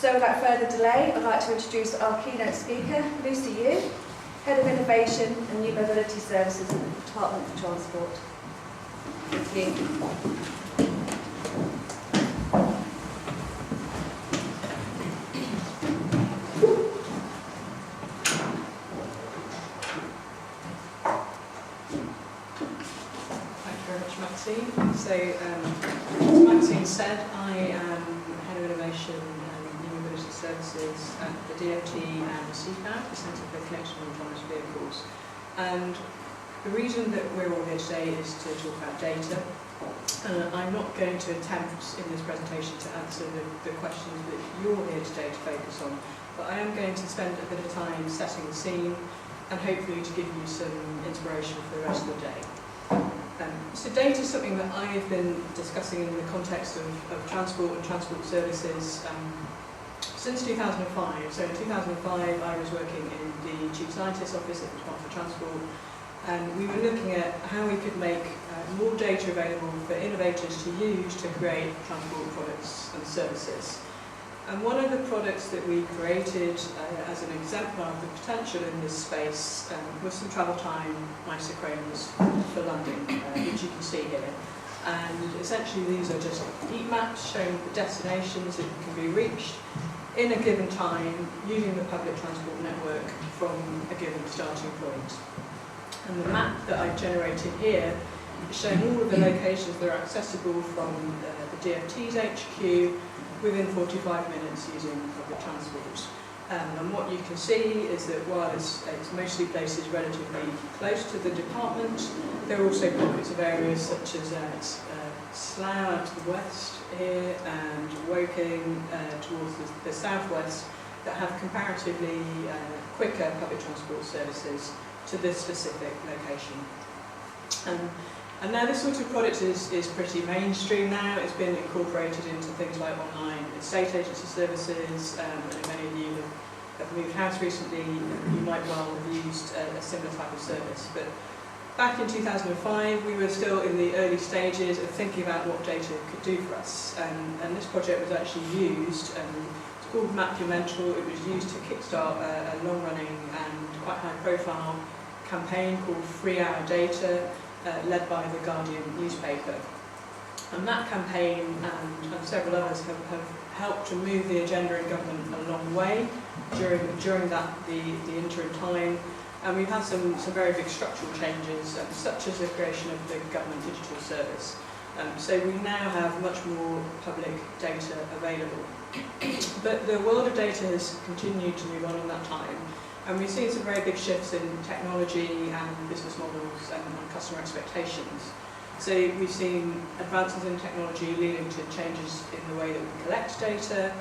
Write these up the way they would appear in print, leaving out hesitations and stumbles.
So without further delay, I'd like to introduce our keynote speaker, Lucy Yu, Head of Innovation and New Mobility Services at the Department for Transport. Thank you. So, as Maxine said, I am Head of Innovation and New Mobility Services at the DOT and CPAV, the Centre for Connection and Autonomous Vehicles. And the reason that we're all here today is to talk about data. I'm not going to attempt in this presentation to answer the questions that you're here today to focus on, but I am going to spend a bit of time setting the scene and hopefully to give you some inspiration for the rest of the day. So data is something that I've been discussing in the context of transport and transport services since 2005. So in 2005 I was working in the Chief Scientist's Office at the Department for Transport, and we were looking at how we could make more data available for innovators to use to create transport products and services. And one of the products that we created as an exemplar of the potential in this space was some travel time isochrones for London, which you can see here. And essentially these are just heat maps showing the destinations that can be reached in a given time using the public transport network from a given starting point. And the map that I've generated here is showing all of the locations that are accessible from the DFT's HQ within 45 minutes using public transport. And what you can see is that while it's mostly places relatively close to the department, there are also pockets of areas such as Slough out to the west here and Woking towards the southwest that have comparatively quicker public transport services to this specific location. And now this sort of product is pretty mainstream now. It's been incorporated into things like online estate agency services, and many of you have moved house recently, you might well have used a similar type of service. But back in 2005, we were still in the early stages of thinking about what data could do for us. And this project was actually used, it's called Mapumental. It was used to kickstart a long-running and quite high-profile campaign called Free Our Data, led by the Guardian newspaper. And that campaign and several others have helped to move the agenda in government a long way during the interim time. And we've had some very big structural changes, such as the creation of the Government Digital Service. So we now have much more public data available. But the world of data has continued to move on in that time. And we've seen some very big shifts in technology and business models and customer expectations. So we've seen advances in technology leading to changes in the way that we collect data.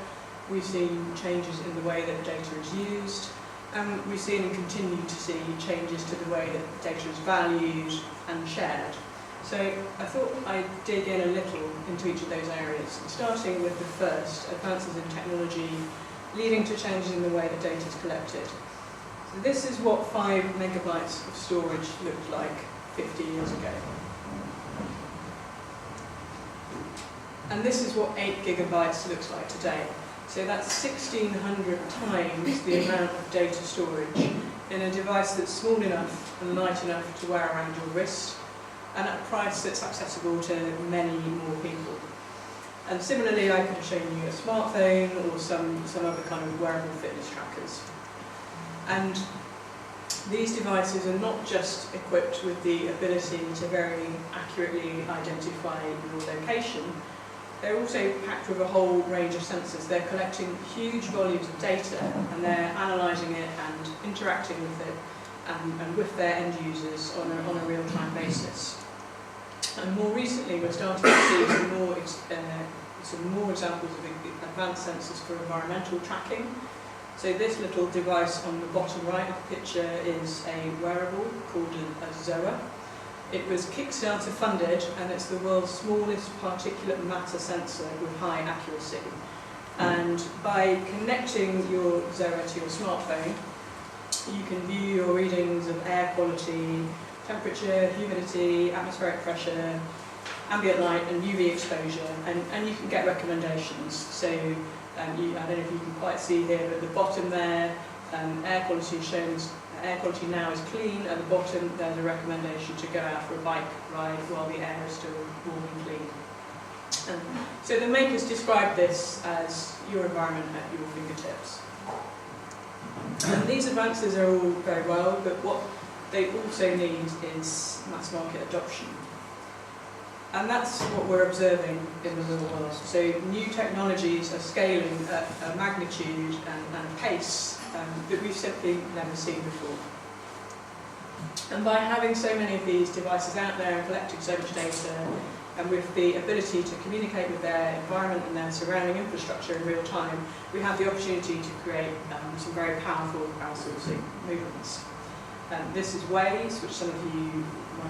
We've seen changes in the way that data is used. And we've seen and continue to see changes to the way that data is valued and shared. So I thought I'd dig in a little into each of those areas, starting with the first, advances in technology leading to changes in the way that data is collected. So this is what 5 megabytes of storage looked like 50 years ago. And this is what 8 gigabytes looks like today. So that's 1,600 times the amount of data storage in a device that's small enough and light enough to wear around your wrist, and at a price that's accessible to many more people. And similarly, I could have shown you a smartphone or some other kind of wearable fitness trackers. And these devices are not just equipped with the ability to very accurately identify your location, they're also packed with a whole range of sensors. They're collecting huge volumes of data and they're analysing it and interacting with it and with their end users on a real-time basis. And more recently, we're starting to see some more examples of advanced sensors for environmental tracking. So this little device on the bottom right of the picture is a wearable called a ZOA. It was Kickstarter funded, and it's the world's smallest particulate matter sensor with high accuracy. And by connecting your ZOA to your smartphone, you can view your readings of air quality, temperature, humidity, atmospheric pressure, ambient light and UV exposure, and you can get recommendations. So I don't know if you can quite see here, but at the bottom there, air quality is shown as air quality now is clean. At the bottom, there's a recommendation to go out for a bike ride while the air is still warm and clean. So the makers describe this as your environment at your fingertips. And these advances are all very well, but what they also need is mass market adoption. And that's what we're observing in the real world. So new technologies are scaling at a magnitude and a pace that we've simply never seen before. And by having so many of these devices out there and collecting so much data, and with the ability to communicate with their environment and their surrounding infrastructure in real time, we have the opportunity to create some very powerful crowdsourcing movements. This is Waze, which some of you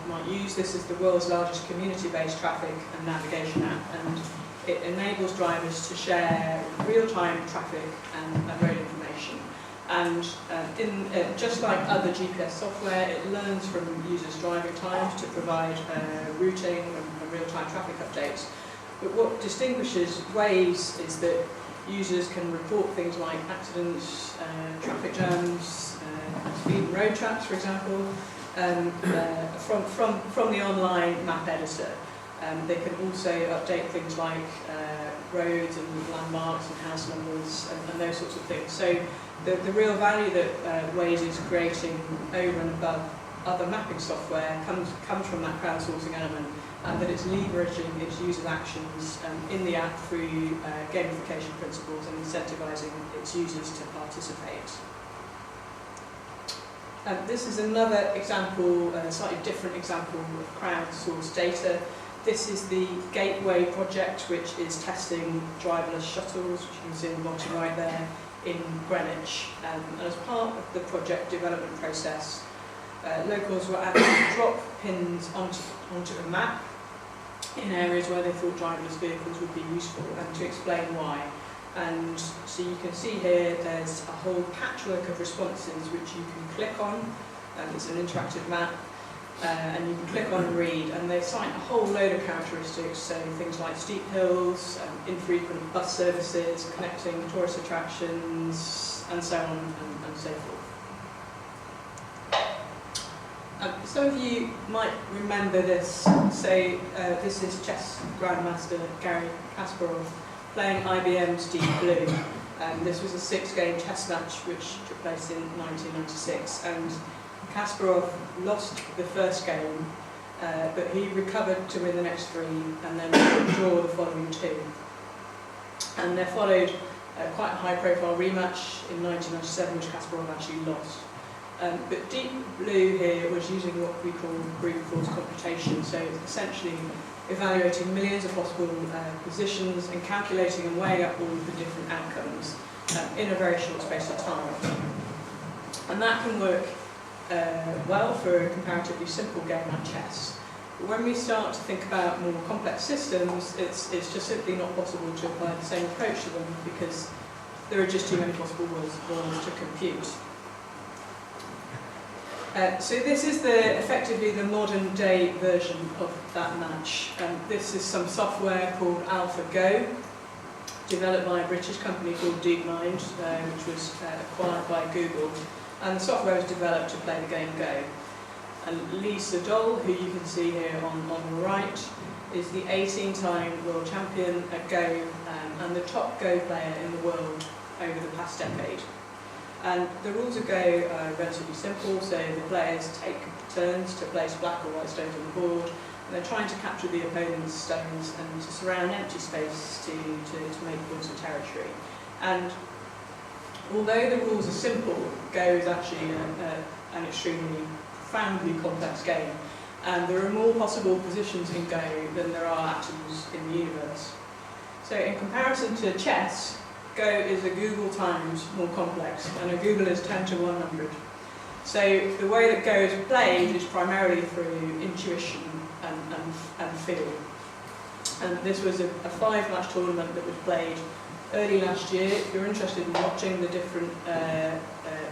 might use. This is the world's largest community-based traffic and navigation app, and it enables drivers to share real-time traffic and road information. And just like other GPS software, it learns from users' driving times to provide routing and real-time traffic updates. But what distinguishes Waze is that users can report things like accidents, traffic jams, speed and road traps, for example, from the online map editor. They can also update things like roads and landmarks and house numbers and those sorts of things. So the real value that Waze is creating over and above other mapping software comes from that crowdsourcing element, and that it's leveraging its users' actions in the app through gamification principles and incentivizing its users to participate. This is another example, a slightly different example of crowdsourced data. This is the Gateway project, which is testing driverless shuttles, which you can see in the bottom right there, in Greenwich. And as part of the project development process, locals were asked to drop pins onto a map in areas where they thought driverless vehicles would be useful, and to explain why. And so you can see here there's a whole patchwork of responses which you can click on, and it's an interactive map, and you can click on and read, and they cite a whole load of characteristics, so things like steep hills, infrequent bus services, connecting tourist attractions, and so on and so forth. Some of you might remember this. So this is chess grandmaster Garry Kasparov playing IBM's Deep Blue. This was a 6-game chess match which took place in 1996, and Kasparov lost the first game, but he recovered to win the next 3 and then draw the following 2. And there followed quite a high-profile rematch in 1997, which Kasparov actually lost. But Deep Blue here was using what we call brute force computation, so it's essentially evaluating millions of possible positions and calculating and weighing up all of the different outcomes in a very short space of time. And that can work well for a comparatively simple game like chess. But when we start to think about more complex systems, it's just simply not possible to apply the same approach to them, because there are just too many possible worlds to compute. So this is effectively the modern day version of that match. This is some software called AlphaGo, developed by a British company called DeepMind, which was acquired by Google. And the software was developed to play the game Go. And Lee Sedol, who you can see here on the right, is the 18-time world champion at Go and the top Go player in the world over the past decade. And the rules of Go are relatively simple, so the players take turns to place black or white stones on the board, and they're trying to capture the opponent's stones and to surround empty space to make points of territory. And although the rules are simple, Go is actually an extremely profoundly complex game, and there are more possible positions in Go than there are atoms in the universe. So in comparison to chess, Go is a Google times more complex, and a Google is 10 to 100. So the way that Go is played is primarily through intuition and feel. And this was a 5-match tournament that was played early last year. If you're interested in watching the different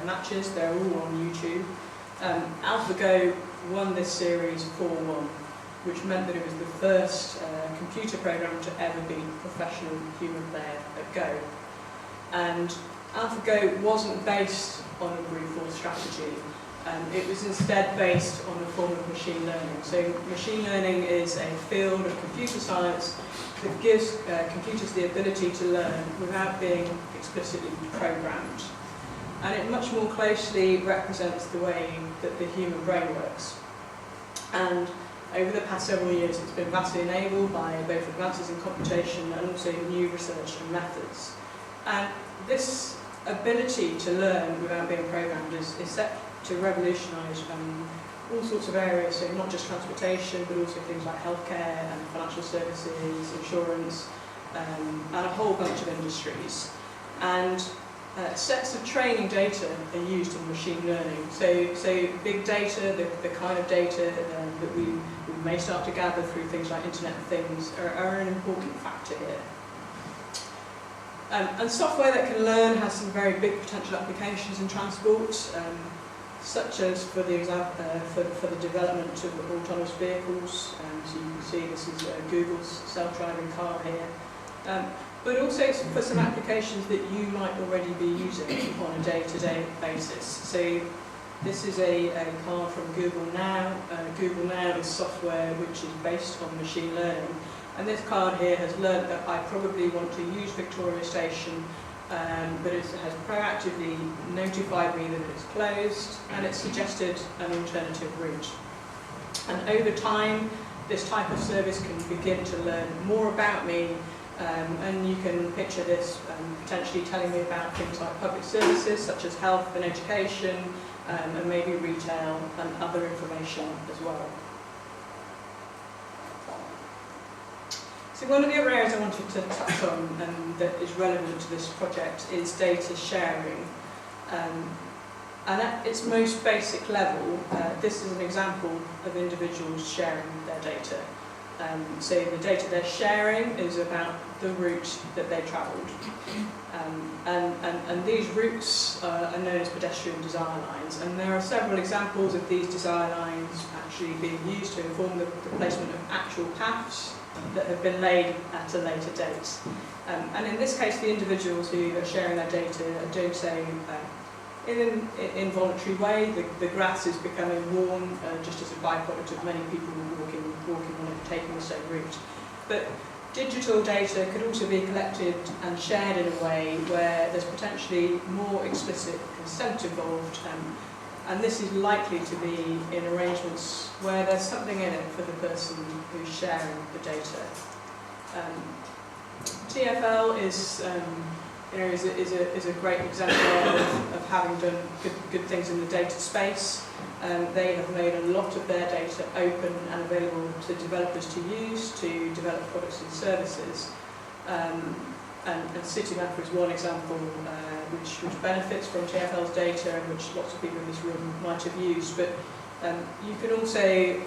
matches, they're all on YouTube. AlphaGo won this series 4-1, which meant that it was the first computer program to ever beat a professional human player at Go. And AlphaGo wasn't based on a brute force strategy. It was instead based on a form of machine learning. So machine learning is a field of computer science that gives computers the ability to learn without being explicitly programmed. And it much more closely represents the way that the human brain works. And over the past several years, it's been vastly enabled by both advances in computation and also new research and methods. And this ability to learn without being programmed is set to revolutionise all sorts of areas, so not just transportation, but also things like healthcare and financial services, insurance, and a whole bunch of industries. And sets of training data are used in machine learning. So big data, the kind of data that we may start to gather through things like Internet of Things are an important factor here. And software that can learn has some very big potential applications in transport, such as for the development of autonomous vehicles. So you can see this is Google's self-driving car here. But also for some applications that you might already be using on a day-to-day basis. So this is a car from Google Now. Google Now is software which is based on machine learning. And this card here has learned that I probably want to use Victoria Station, but it has proactively notified me that it's closed, and it's suggested an alternative route. And over time, this type of service can begin to learn more about me, and you can picture this potentially telling me about things like public services, such as health and education, and maybe retail and other information as well. So one of the other areas I wanted to touch on that is relevant to this project is data sharing. And at its most basic level, this is an example of individuals sharing their data. So the data they're sharing is about the route that they travelled. And these routes are known as pedestrian design lines, and there are several examples of these design lines actually being used to inform the placement of actual paths that have been laid at a later date. And in this case, the individuals who are sharing their data are doing so in an involuntary way. The grass is becoming worn just as a byproduct of many people walking on it, taking the same route. But digital data could also be collected and shared in a way where there's potentially more explicit consent involved, and this is likely to be in arrangements where there's something in it for the person who's sharing the data. TfL is a great example of having done good things in the data space. They have made a lot of their data open and available to developers to use to develop products and services. And Citymapper is one example which benefits from TfL's data, and which lots of people in this room might have used. But you can also,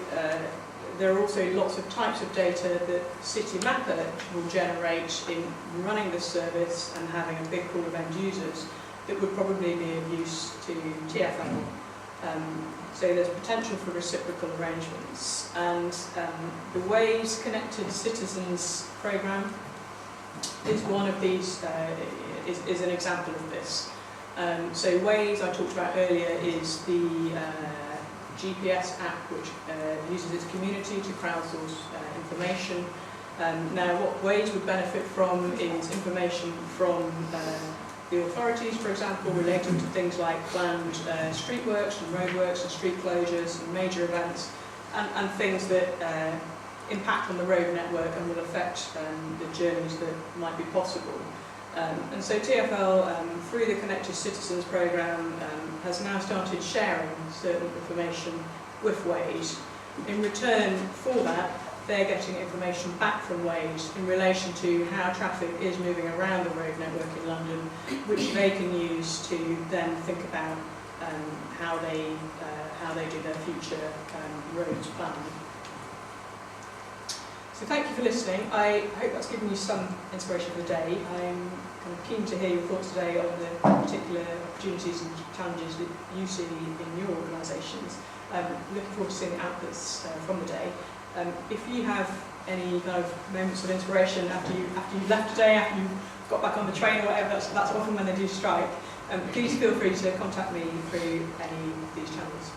there are also lots of types of data that Citymapper will generate in running this service and having a big pool of end users that would probably be of use to TfL. So there's potential for reciprocal arrangements. And the Waze Connected Citizens programme is one of these, is an example of this. So Waze, I talked about earlier, is the GPS app which uses its community to crowdsource information. Now what Waze would benefit from is information from the authorities, for example, relating to things like planned street works and roadworks and street closures and major events, and things that impact on the road network and will affect the journeys that might be possible. And so TfL, through the Connected Citizens programme, has now started sharing certain information with Waze. In return for that, they're getting information back from Waze in relation to how traffic is moving around the road network in London, which they can use to then think about how they do their future roads planning. So thank you for listening. I hope that's given you some inspiration for the day. I'm kind of keen to hear your thoughts today on the particular opportunities and challenges that you see in your organisations. Looking forward to seeing the outputs from the day. If you have any kind of moments of inspiration after you left today, after you got back on the train or whatever, that's often when they do strike. Please feel free to contact me through any of these channels.